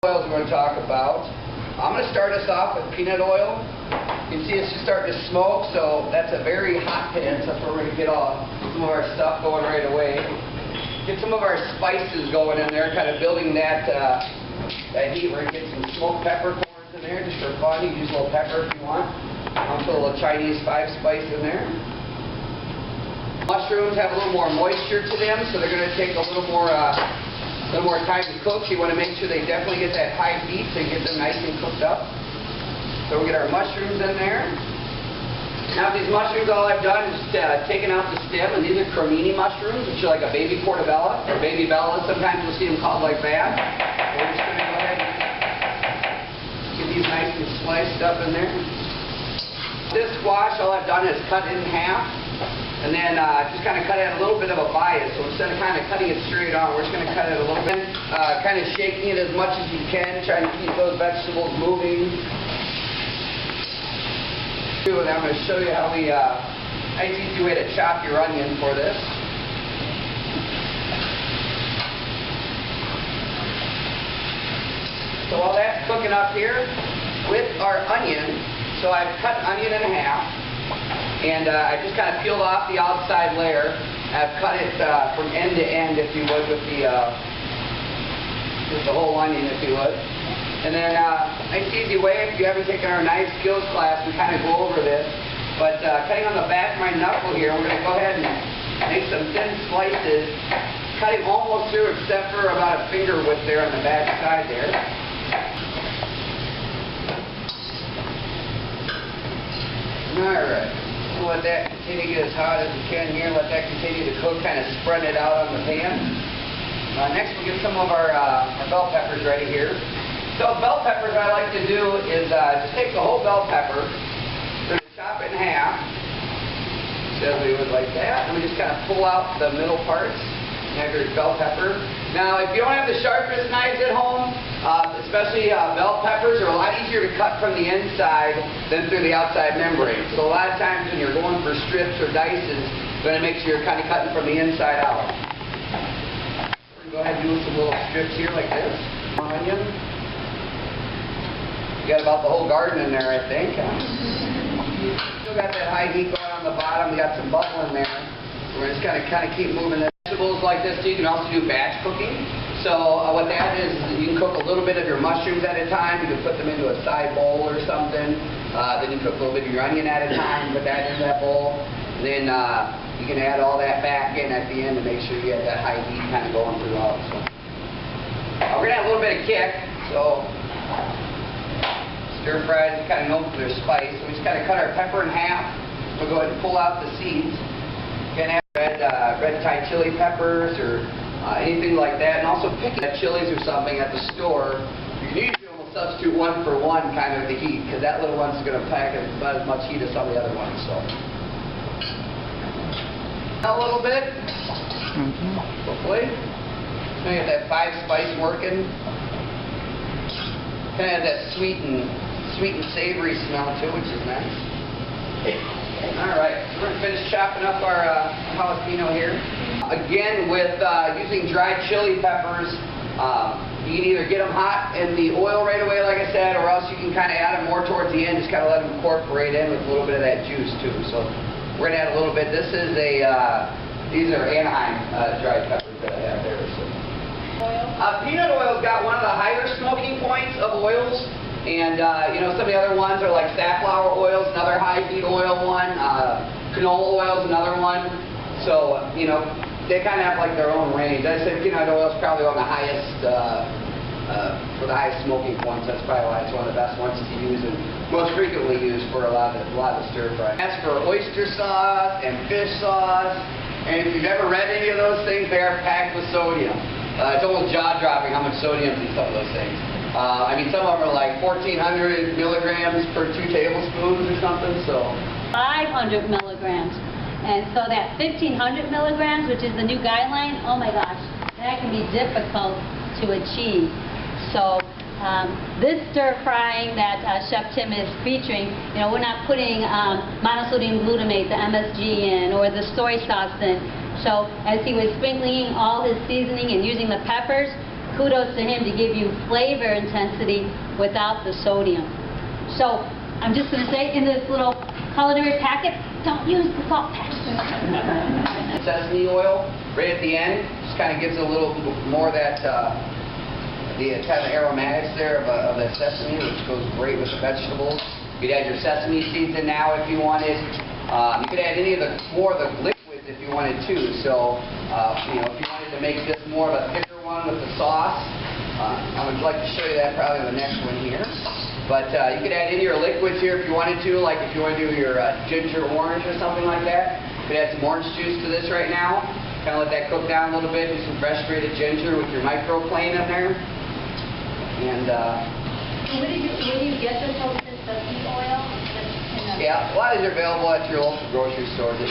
Oils we're going to talk about. I'm going to start us off with peanut oil. You can see it's just starting to smoke, so that's a very hot pan, so that's where we're going to get some of our stuff going right away. Get some of our spices going in there, kind of building that heat. We're going to get some smoked peppercorns in there just for fun. You can use a little pepper if you want. Also a little Chinese 5-spice in there. Mushrooms have a little more moisture to them, so they're going to take a little more time to cook. So you want to make sure they definitely get that high heat so you get them nice and cooked up. So we'll get our mushrooms in there. Now these mushrooms, all I've done is taken out the stem, and these are cremini mushrooms, which are like a baby portobello, or baby bella. Sometimes you'll see them called like that. We're just going to go ahead and get these nice and sliced up in there. This squash, all I've done is cut it in half. And then just kind of cut it at a little bit of a bias. So instead of kind of cutting it straight on, we're just going to cut it a little bit. Kind of shaking it as much as you can, trying to keep those vegetables moving. And I'm going to show you how we, nice easy way to chop your onion for this. So while that's cooking up here with our onion, so I've cut onion in half. And I just kind of peeled off the outside layer. I've cut it from end to end, if you would, with the whole onion, if you would. And then, nice easy way, if you haven't taken our knife skills class, we kind of go over this. But cutting on the back of my knuckle here, we're going to go ahead and make some thin slices, cutting almost through except for about a finger width there on the back side there. Alright. Let that continue to get as hot as you can here. Let that continue to cook, kind of spread it out on the pan. Next we'll get some of our bell peppers ready here. So bell peppers, what I like to do is just take the whole bell pepper, chop it in half, so we would like that, and we just kind of pull out the middle parts. You have your bell pepper. Now, if you don't have the sharpest knives at home, especially bell peppers, are a lot easier to cut from the inside than through the outside membrane. So a lot of times when you're going for strips or dices, you're going to make sure you're kind of cutting from the inside out. We're going to go ahead and do some little strips here like this. Onion. You got about the whole garden in there, I think. Still got that high heat going on the bottom. We got some bubble in there. We're just going to kind of keep moving the vegetables like this. So you can also do batch cooking. So what that is you can cook a little bit of your mushrooms at a time. You can put them into a side bowl or something. Then you cook a little bit of your onion at a time, put that in that bowl. And then you can add all that back in at the end to make sure you have that high heat kind of going throughout. So we're going to have a little bit of kick. So stir fries kind of known for their spice. So we just kind of cut our pepper in half. We'll go ahead and pull out the seeds. You can add red Thai chili peppers or anything like that, and also picking at chilies or something at the store, you can usually almost substitute one for one kind of the heat, because that little one's going to pack about as much heat as some of the other ones. So a little bit, hopefully. Now you get that 5-spice working. Kind of have that sweet and savory smell too, which is nice. Alright, so we're going to finish chopping up our jalapeno here. Again, with using dried chili peppers, you can either get them hot in the oil right away, like I said, or else you can kind of add them more towards the end, just kind of let them incorporate in with a little bit of that juice too. So we're going to add a little bit. This is these are Anaheim dried peppers that I have there. So. Peanut oil's got one of the higher smoking points of oils. And, you know, some of the other ones are like safflower oil, another high heat oil one. Canola oil is another one. So, you know, they kind of have like their own range. I'd say peanut oil is probably on the highest, for the highest smoking points. That's probably why it's one of the best ones to use and most frequently used for a lot of stir fry. As for oyster sauce and fish sauce, and if you've ever read any of those things, they are packed with sodium. It's almost jaw-dropping how much sodium is in some of those things. I mean, some of them are like 1,400 milligrams per 2 tablespoons or something, so. 500 milligrams. And so that 1,500 milligrams, which is the new guideline, oh my gosh, that can be difficult to achieve. So this stir frying that Chef Tim is featuring, you know, we're not putting monosodium glutamate, the MSG in, or the soy sauce in. So as he was sprinkling all his seasoning and using the peppers, kudos to him to give you flavor intensity without the sodium. So I'm just going to say, in this little culinary packet, don't use the salt packet. Sesame oil right at the end just kind of gives a little more of that the kind of aromatics there of that sesame, which goes great with the vegetables. You could add your sesame seeds in now if you wanted. You could add any of the more of the liquids if you wanted to. So you know, if you wanted to make this more of a thicker one with the sauce, I would like to show you that probably in the next one here. But you could add any of your liquids here if you wanted to, like if you want to do your ginger orange or something like that. You could add some orange juice to this right now. Kind of let that cook down a little bit. Do some fresh grated ginger with your microplane in there. And Where do you get this sesame oil? yeah, a lot of these are available at your local grocery store. Just